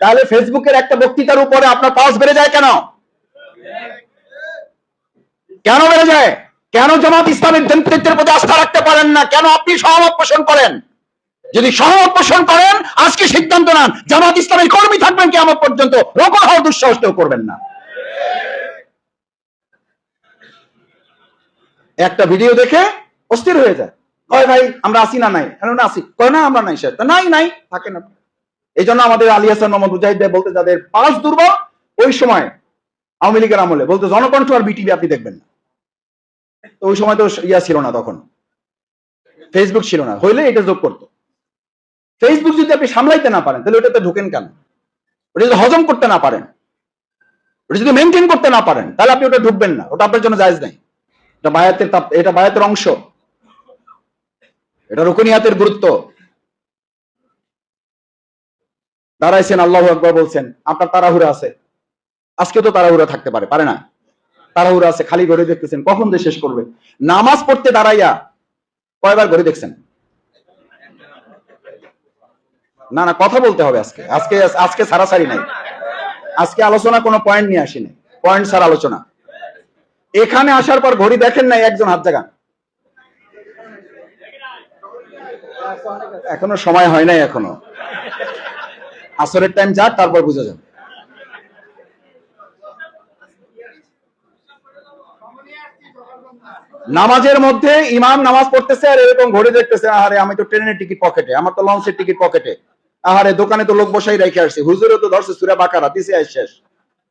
তাহলে ফেসবুকের একটা বক্তৃতার উপরে আপনার পাস বেড়ে যায় কেন? কেন বেড়ে যায়? কেন জামাত ইসলামের নেতৃত্বের প্রতি আস্থা রাখতে পারেন না? কেন আপনি সহমত পোষণ করেন? যদি সহমত পোষণ করেন, আজকে সিদ্ধান্ত নেন জামাত ইসলামের কর্মী থাকবেন কিয়ামত পর্যন্ত, রোকন হওয়ার দুঃসাহস করবেন না। একটা ভিডিও দেখে অস্থির হয়ে যায়, কয় ভাই আমরা আসি না নাই? না আসি, কয় না আমরা নাই, স্যার নাই নাই থাকেন আপনি। এই জন্য আমাদের আলী হাসান মোহাম্মদ মুজাহিদ বলতে, যাদের পাঁচ দুর্বল ওই সময় আওয়ামী লীগের আমলে বলতো জনকণ্ঠ আর বিটিভি আপনি দেখবেন না। তো ওই সময় তো ইয়া ছিল না, তখন ফেসবুক ছিল না, হইলে এটা যোগ করতো। ফেসবুক যদি আপনি সামলাইতে না পারেন তাহলে ওটাতে ঢুকেন কেন? ওটা যদি হজম করতে না পারেন, ওটা যদি মেনটেন করতে না পারেন, তাহলে আপনি ওটা ঢুকবেন না, ওটা আপনার জন্য জায়েজ নাই। এটা বায়াতের অংশ, এটা রুকনিয়াতের গুরুত্ব। দাঁড়াইছেন, আল্লাহু আকবার বলছেন, আপনার তাড়াহুড়া আছে, আজকে তো তাড়াহুড়া থাকতে পারে, পারে না? তাড়াহুড়া আছে, খালি ঘড়ি দেখতেছেন, কখন যে শেষ করবে। নামাজ পড়তে দাঁড়াইয়া কয়বার ঘড়ি দেখছেন? না না, কথা বলতে হবে। আজকে আজকে আজকে সারাসারি নাই, আজকে আলোচনা কোনো পয়েন্ট নিয়ে আসিনি, পয়েন্ট ছাড়া আলোচনা। এখানে আসার পর ঘড়ি দেখেন নাই একজন? হাত জাগান। এখনো সময় হয় নাই, এখনো আসরের টাইম যাক, তারপর বুঝে যান। নামাজের মধ্যে ইমাম নামাজ পড়তেছে আর এরকম ঘড়ি দেখতেছে, আহারে আমি তো ট্রেনের টিকিট পকেটে, আমার তো লঞ্চের টিকিট পকেটে, আহারে দোকানে তো লোক বসাই রেখে আসছে, হুজুরও তো ধরছে সূরা বাকারা দিছে শেষ।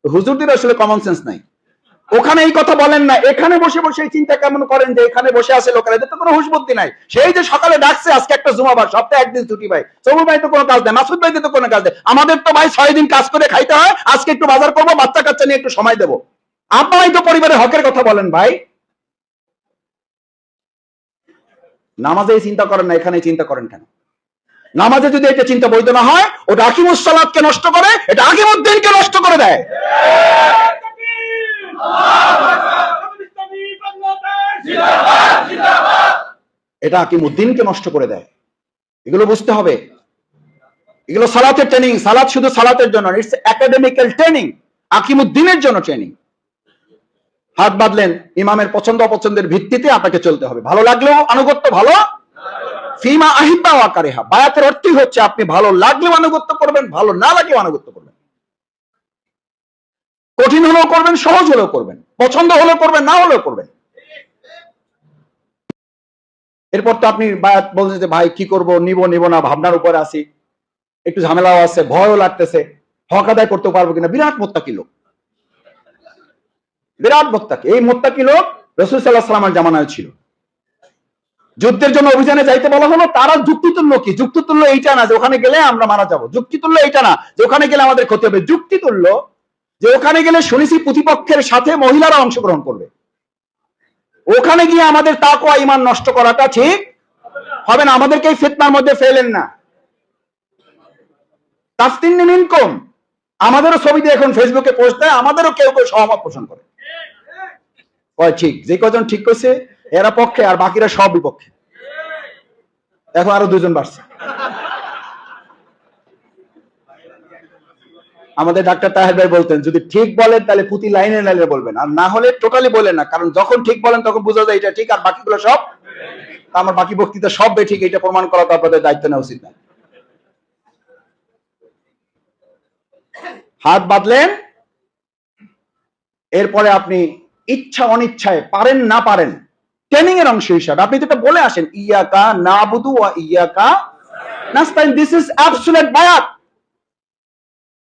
হুজুরদের আসলে কমন সেন্স নাই। ওখানে এই কথা বলেন না, এখানে বসে বসে চিন্তা কেমন করেন যে এখানে বসে আছে লোকেরা, এদের তো কোনো হুঁশ বুদ্ধি নাই। সেই যে সকালে ডাকছে আজকে একটা জুমাবার, সপ্তাহে একদিন ছুটি ভাই, সবুর ভাই তো কোনো কাজ নেই, মাসুদ ভাই তো কোনো কাজ নেই, আমাদের তো ভাই 6 দিন কাজ করে খাইতে হয়, আজকে একটু বাজার করবো, বাচ্চা কাচ্চা নিয়ে একটু সময় দেবো। আপনারাই তো পরিবারের হকের কথা বলেন ভাই। নামাজে চিন্তা করেন না, এখানে চিন্তা করেন কেন? নামাজে যদি এটা চিন্তা বৈধ না হয়, ওটা আকিমুস সালাতকে নষ্ট করে, এটা আকিমুদ্দিনকে নষ্ট করে দেয়। এটা আকিমুদ্দিনকে নষ্ট করে দেয়। এগুলো বুঝতে হবে। এগুলো সালাতের ট্রেনিং। সালাত শুধু সালাতের জন্য, ইটস একাডেমিক্যাল ট্রেনিং, আকিমুদ্দিনের জন্য ট্রেনিং। হাত বাঁধলেন, ইমামের পছন্দ অপছন্দের ভিত্তিতে আপনাকে চলতে হবে। ভালো লাগলেও আনুগত্য, ভালো ফিমা আহিব্বা ওয়া কারিহা। বায়াতের অর্থই হচ্ছে আপনি ভালো লাগলেও আনুগত্য করবেন, ভালো না লাগলেও আনুগত্য করবেন। কঠিন হলেও করবেন, সহজ হলেও করবেন, পছন্দ হলেও করবেন, না হলেও করবেন। এরপর তো আপনি বায়াত বলছেন যে ভাই কি করব, নিব না, ভাবনার উপরে আছি, একটু ঝামেলাও আছে, ভয়ও লাগতেছে, হক আদায় করতে পারবো কিনা। বিরাট মোত্তাকি লোক, বিরাট মোত্তাকি। এই মোত্তাকি লোক রাসূল সাল্লাল্লাহু আলাইহি ওয়াসাল্লামের জামানায় ছিল। যুদ্ধের জন্য অভিযানে যাইতে বলা হলো, তারা যুক্তিতুল্য কি? যুক্তিতুল্য এইটা না যে ওখানে গেলে আমরা মারা যাব, যুক্তিতুল্য এইটা না যে ওখানে গেলে আমাদের ক্ষতি হবে, যুক্তিতুল্য যে ওখানে গেলে শুনেছি প্রতিপক্ষের সাথে মহিলারা অংশগ্রহণ করবে, ওখানে গিয়ে আমাদের তাকওয়া ঈমান নষ্ট করাটা ঠিক হবে না। আমাদেরকে এই ফিতনার মধ্যে ফেলেন না। তাফতিন মিনকুম, আমাদেরও ছবি দিয়ে এখন ফেসবুকে পোস্ট দেয়, আমাদেরও কেউ কেউ সহমত পোষণ করে, কয় ঠিক, যে কজন ঠিক কইছে এরা পক্ষে আর বাকিরা সব বিপক্ষে। এখন আরো দুজন বাড়ছে। আমাদের ডাক্তার তাহের ভাই বলতেন, যদি ঠিক বলেন তাহলে প্রতি লাইনে লাইনে বলবেন, আর না হলে টোটালি বলেন না, কারণ যখন ঠিক বলেন তখন বোঝা যায় এটা ঠিক আর বাকিগুলো সব। আমার বাকি বক্তৃতা সব ঠিক, এটা প্রমাণ করা তো আপনাদের দায়িত্ব নেওয়া উচিত না। হাত বাঁধলেন, এরপরে আপনি ইচ্ছা অনিচ্ছায় পারেন না পারেন, ট্রেনিং এর অংশ হিসাবে আপনি যেটা বলে আসেন, ইয়াকা নাবুদু ওয়া ইয়াকা নাস্তাইন, দিস ইজ অ্যাবসলিউট বায়াত।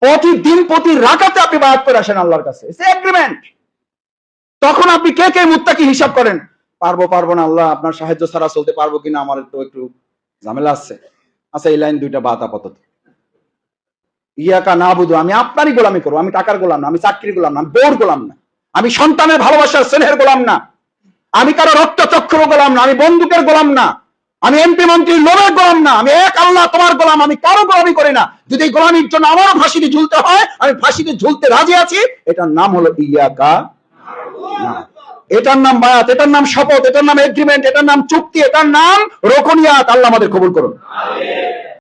প্রতিদিন প্রতি রাকাতে আপনি বায়াত করে আসেন আল্লাহর কাছে, ইটস এগ্রিমেন্ট। তখন আপনি কে কে মুত্তাকি হিসাব করেন, পারবো না আল্লাহ, আপনার সাহায্য ছাড়া চলতে পারবো কিনা, আমার তো একটু ঝামেলা আছে। আচ্ছা, এই লাইন দুইটা বাদ আপাতত। ইয়াকা নাবুদু, আমি আপনারই গোলামি করবো, আমি টাকার গোলাম না, আমি চাকরির গোলাম না, আমি বউর গোলাম না, আমি সন্তানের ভালোবাসার স্নেহের গোলাম না, আমি কারো রক্তচক্ষুর গোলাম না, আমি বন্দুকের গোলাম না, আমি এমপি মন্ত্রীর লোভের গোলাম না, আমি এক আল্লাহ তোমার গোলাম, আমি কারো গোলামি করি না। যদি এই গোলামির জন্য আমারও ফাঁসিতে ঝুলতে হয়, আমি ফাঁসিতে ঝুলতে রাজি আছি। এটার নাম হলো ইয়াকা। এটার নাম বায়াত, এটার নাম শপথ, এটার নাম এগ্রিমেন্ট, এটার নাম চুক্তি, এটার নাম রোকনিয়াত। আল্লাহ আমাদের কবুল করুন।